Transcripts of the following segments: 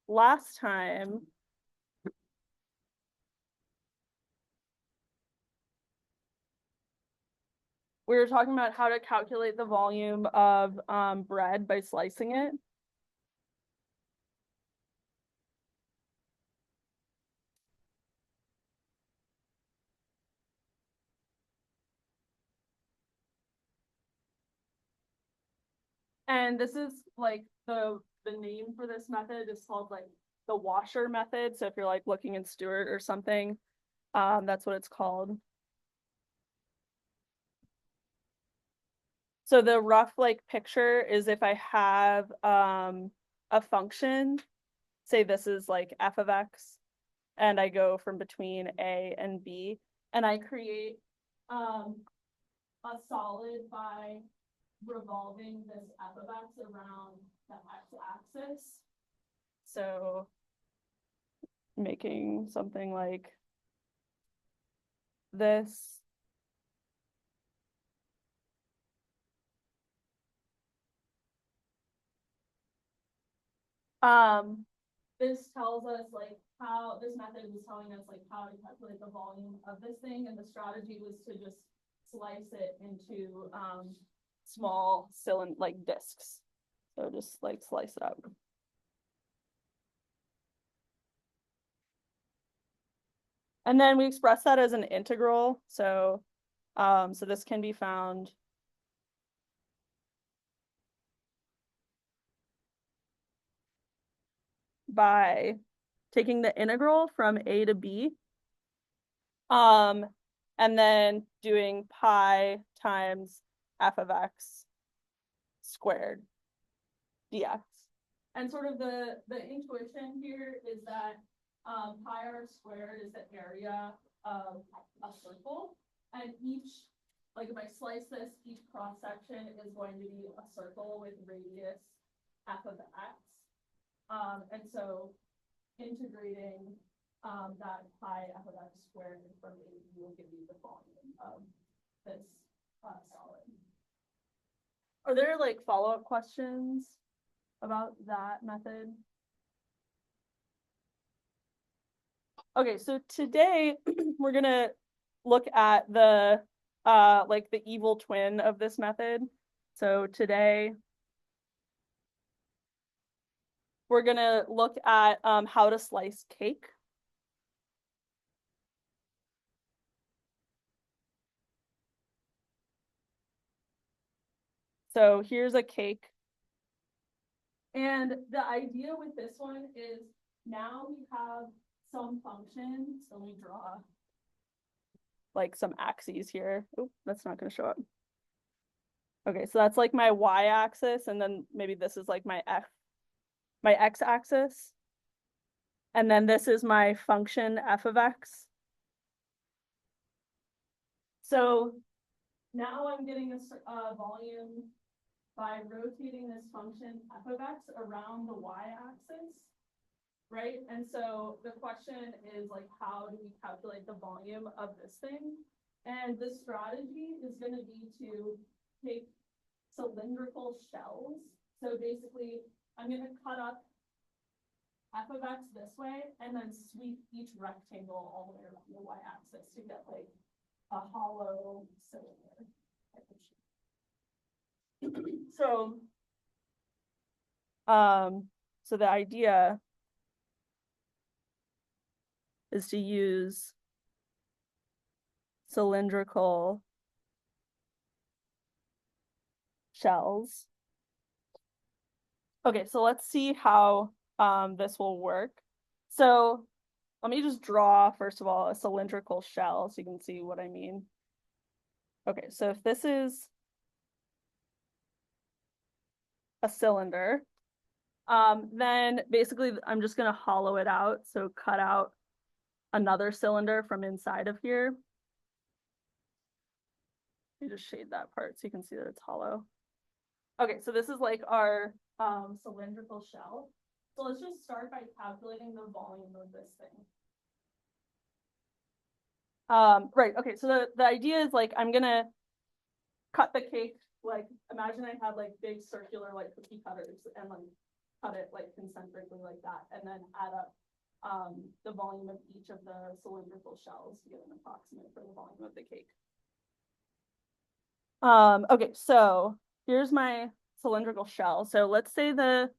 Last time we were talking about how to calculate the volume of bread by slicing it. And this is like the name for this method is called like the washer method. So if you're like looking in Stewart or something, that's what it's called. So the rough like picture is if I have a function, say this is like f of x, and I go from between a and b, and I create a solid by revolving this f of x around the x-axis. So making something like this. This tells us like how this method was telling us like how to calculate the volume of this thing, and the strategy was to just slice it into small cylinder like discs. So just like slice it up. And then we express that as an integral. So this can be found by taking the integral from a to b, and then doing pi times f of x squared dx. And sort of the intuition here is that pi r squared is the area of a circle, and each, like if I slice this, each cross section is going to be a circle with radius f of x. And so integrating that pi f of x squared from a to b will give you the volume of this solid. Are there like follow-up questions about that method? Okay, so today we're gonna look at the like the evil twin of this method. So today we're gonna look at how to slice cake. So here's a cake. And the idea with this one is now we have some function. So let me draw like some axes here. Oh, that's not going to show up. Okay, so that's like my y-axis, and then maybe this is like my x-axis. And then this is my function f of x. So now I'm getting a volume by rotating this function f of x around the y-axis, right? And so the question is like, how do we calculate the volume of this thing? And the strategy is going to be to take cylindrical shells. So basically, I'm going to cut up f of x this way and then sweep each rectangle all the way around the y-axis to get like a hollow cylinder. So the idea is to use cylindrical shells. Okay, so let's see how this will work. So let me just draw, first of all, a cylindrical shell so you can see what I mean. Okay, so if this is a cylinder, then basically I'm just going to hollow it out. So cut out another cylinder from inside of here. Let me just shade that part so you can see that it's hollow. Okay, so this is like our cylindrical shell. So let's just start by calculating the volume of this thing. Right, okay, so the idea is like I'm gonna cut the cake, like imagine I had like big circular like cookie cutters, and like cut it like concentrically like that, and then add up the volume of each of the cylindrical shells to get an approximate for the volume of the cake. Okay, so here's my cylindrical shell. So let's say the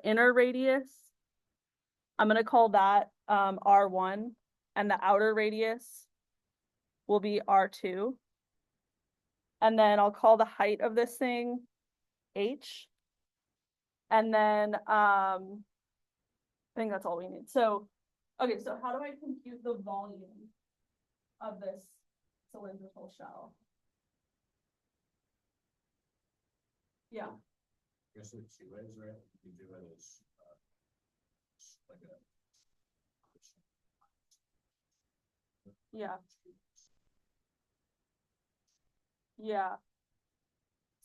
inner radius, I'm gonna call that R1, and the outer radius will be R2. And then I'll call the height of this thing H. And then I think that's all we need. So, okay, so how do I compute the volume of this cylindrical shell? Yeah. I guess it's two ways, right? You do it as like a Yeah. Yeah.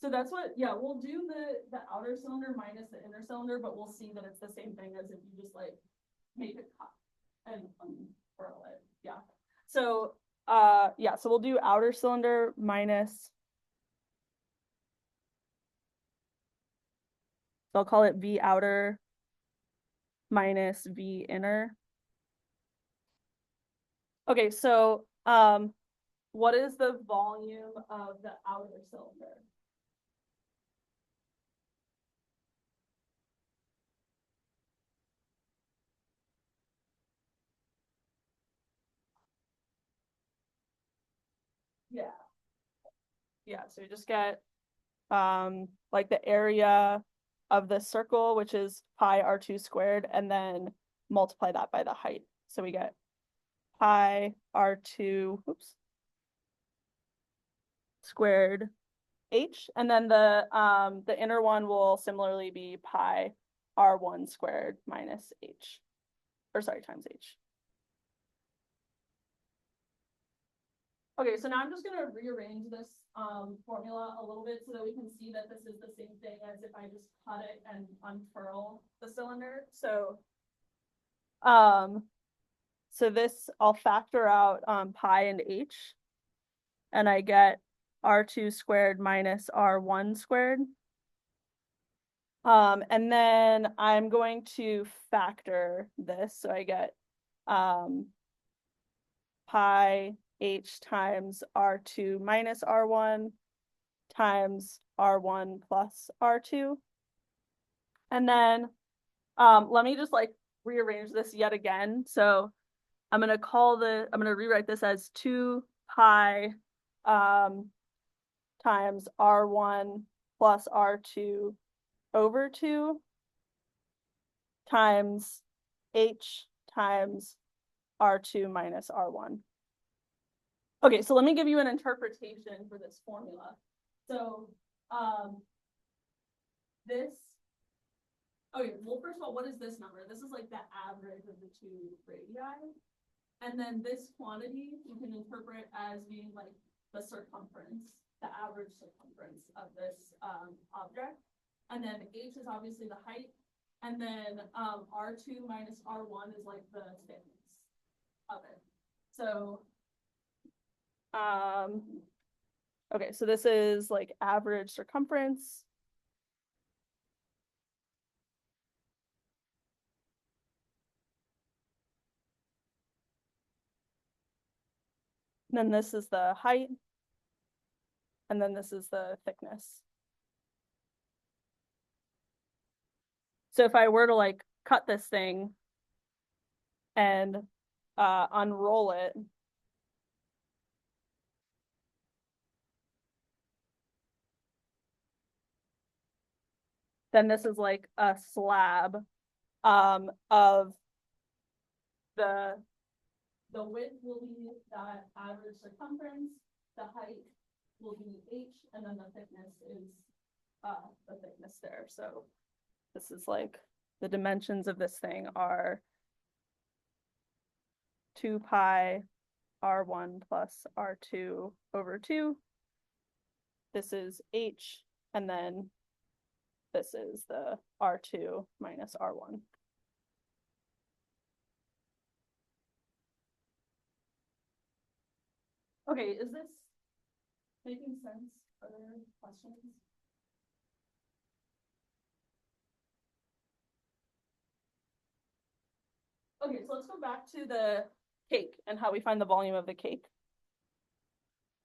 So that's what, yeah, we'll do the outer cylinder minus the inner cylinder, but we'll see that it's the same thing as if you just like make a cut and unfurl it. Yeah. So yeah, so we'll do outer cylinder minus, so I'll call it V outer minus V inner. Okay, so what is the volume of the outer cylinder? Yeah. Yeah, so you just get like the area of the circle, which is pi r2 squared, and then multiply that by the height. So we get pi r2, oops, squared h, and then the inner one will similarly be pi r1 squared minus h, or sorry, times h. Okay, so now I'm just gonna rearrange this formula a little bit so that we can see that this is the same thing as if I just cut it and unfurl the cylinder. So this, I'll factor out pi and h, and I get r2 squared minus r1 squared. And then I'm going to factor this, so I get pi h times r2 minus r1 times r1 plus r2. And then let me just like rearrange this yet again. So I'm gonna rewrite this as 2 pi times r1 plus r2 over 2 times h times r2 minus r1. Okay, so let me give you an interpretation for this formula. So okay, well, first of all, what is this number? This is like the average of the two radii. And then this quantity you can interpret as being like the circumference, the average circumference of this object. And then h is obviously the height. And then r2 minus r1 is like the thickness of it. So okay, so this is like average circumference. And then this is the height. And then this is the thickness. So if I were to like cut this thing and unroll it, then this is like a slab of the width will be that average circumference, the height will be h, and then the thickness is the thickness there. So this is like the dimensions of this thing are 2 pi r1 plus r2 over 2. This is h, and then this is the r2 minus r1. Okay, is this making sense? Other questions? Okay, so let's go back to the cake and how we find the volume of the cake.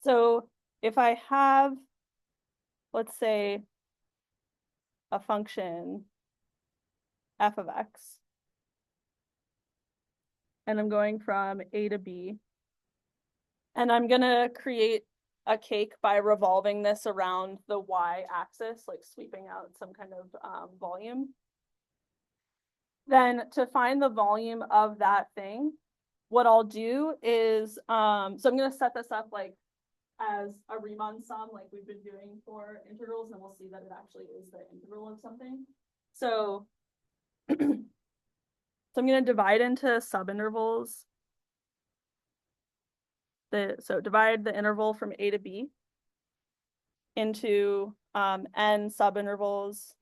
So if I have, let's say, a function f of x, and I'm going from A to B, and I'm gonna create a cake by revolving this around the y-axis, like sweeping out some kind of volume. Then to find the volume of that thing, what I'll do is, so I'm gonna set this up like as a Riemann sum, like we've been doing for integrals, and we'll see that it actually is the integral of something. So, so I'm gonna divide into subintervals. So divide the interval from A to B into n subintervals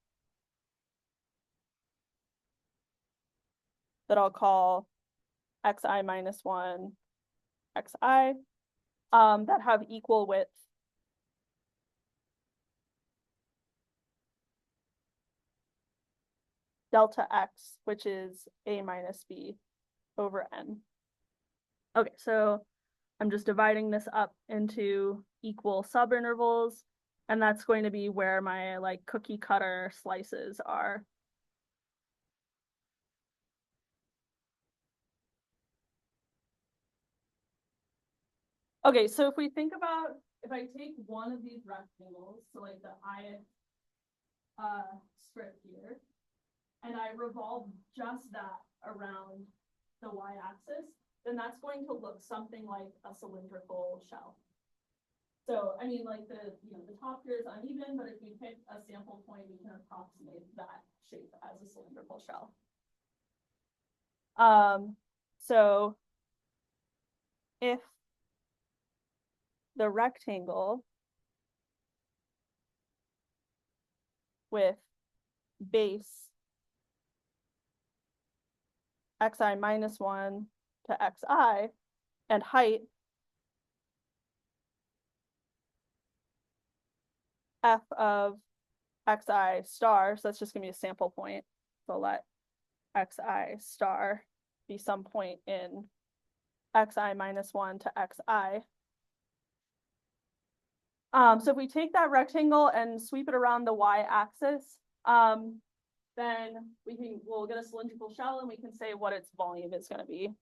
that I'll call xi minus 1, xi, that have equal width delta x, which is a minus b over n. Okay, so I'm just dividing this up into equal subintervals, and that's going to be where my like cookie cutter slices are. Okay, so if we think about, if I take one of these rectangles, so like the I strip here, and I revolve just that around the y-axis, then that's going to look something like a cylindrical shell. So, I mean, like the top here is uneven, but if we pick a sample point, we can approximate that shape as a cylindrical shell. So if the rectangle with base xi minus 1 to xi and height f of xi star, so that's just going to be a sample point. So let xi star be some point in xi minus 1 to xi. So if we take that rectangle and sweep it around the y-axis, then we'll get a cylindrical shell and we can say what its volume is going to be.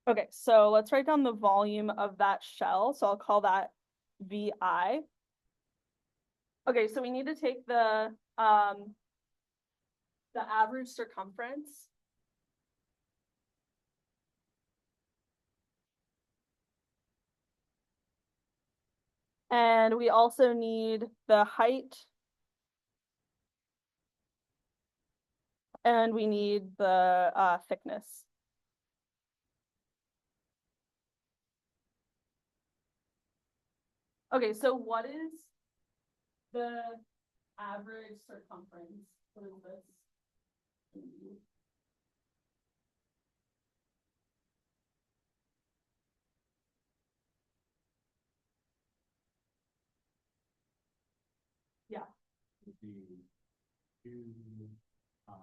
Okay, so let's write down the volume of that shell. So I'll call that VI. Okay, so we need to take the average circumference. And we also need the height. And we need the thickness. Okay, so what is the average circumference? What is this? Yeah. Would be 2 pi.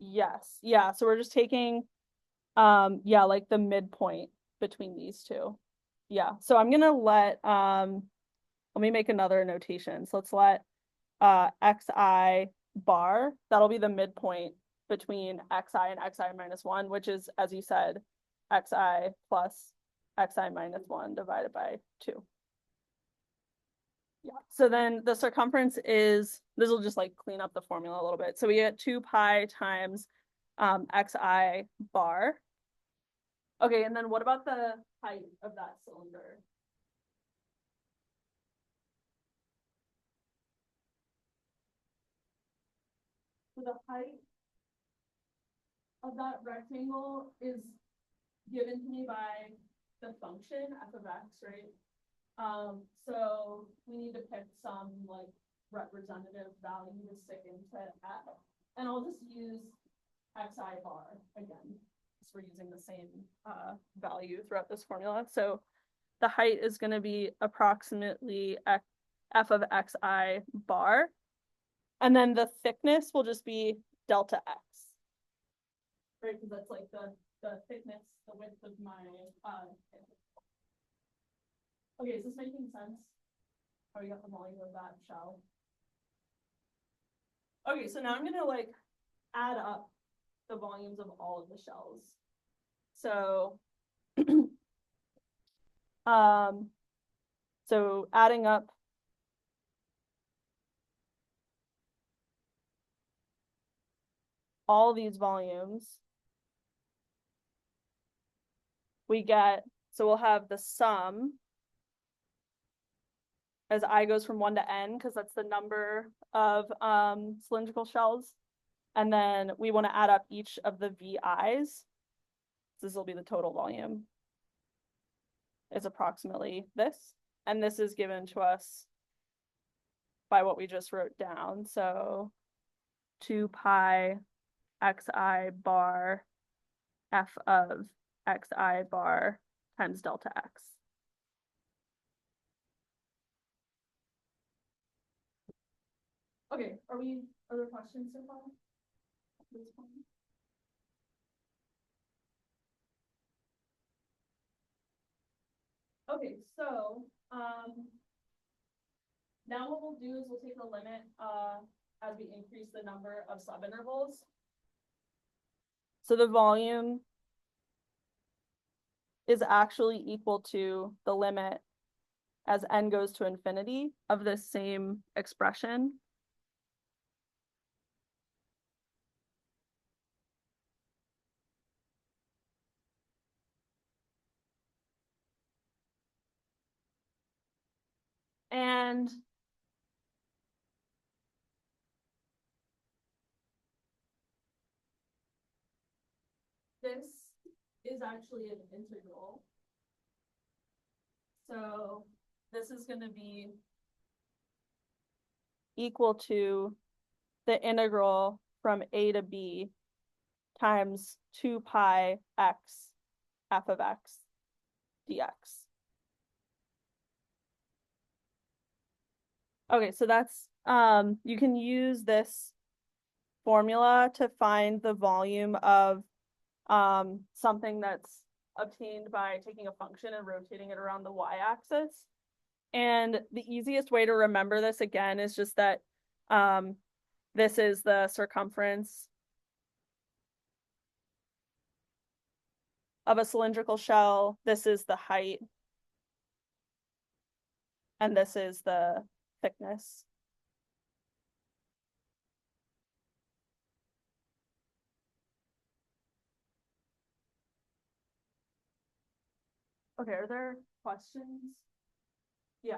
Yes. Yeah, so we're just taking yeah, like the midpoint between these two. Yeah. So I'm gonna let me make another notation. So let's let xi bar, that'll be the midpoint between xi and xi minus 1, which is, as you said, xi plus xi minus 1 divided by 2. Yeah, so then the circumference is, this will just like clean up the formula a little bit. So we get 2 pi times xi bar. Okay, and then what about the height of that cylinder? So the height of that rectangle is given to me by the function f of x, right? So we need to pick some like representative value to stick into f, and I'll just use xi bar again, because we're using the same value throughout this formula. So the height is going to be approximately f of xi bar, and then the thickness will just be delta x, right? Because that's like the thickness, the width of my okay, is this making sense? How you got the volume of that shell? Okay, so now I'm gonna like add up the volumes of all of the shells. So so adding up all these volumes, we get, so we'll have the sum as I goes from 1 to n, because that's the number of cylindrical shells. And then we want to add up each of the VIs. This will be the total volume. Is approximately this. And this is given to us by what we just wrote down. So 2 pi xi bar f of xi bar times delta x. Okay, are there questions so far at this point? Okay, so now what we'll do is we'll take the limit as we increase the number of subintervals. So the volume is actually equal to the limit as n goes to infinity of this same expression. And this is actually an integral. So this is going to be equal to the integral from a to b times 2 pi x f of x dx. Okay, so that's, you can use this formula to find the volume of something that's obtained by taking a function and rotating it around the y-axis. And the easiest way to remember this again is just that this is the circumference of a cylindrical shell, this is the height, and this is the thickness. Okay, are there questions? Yeah.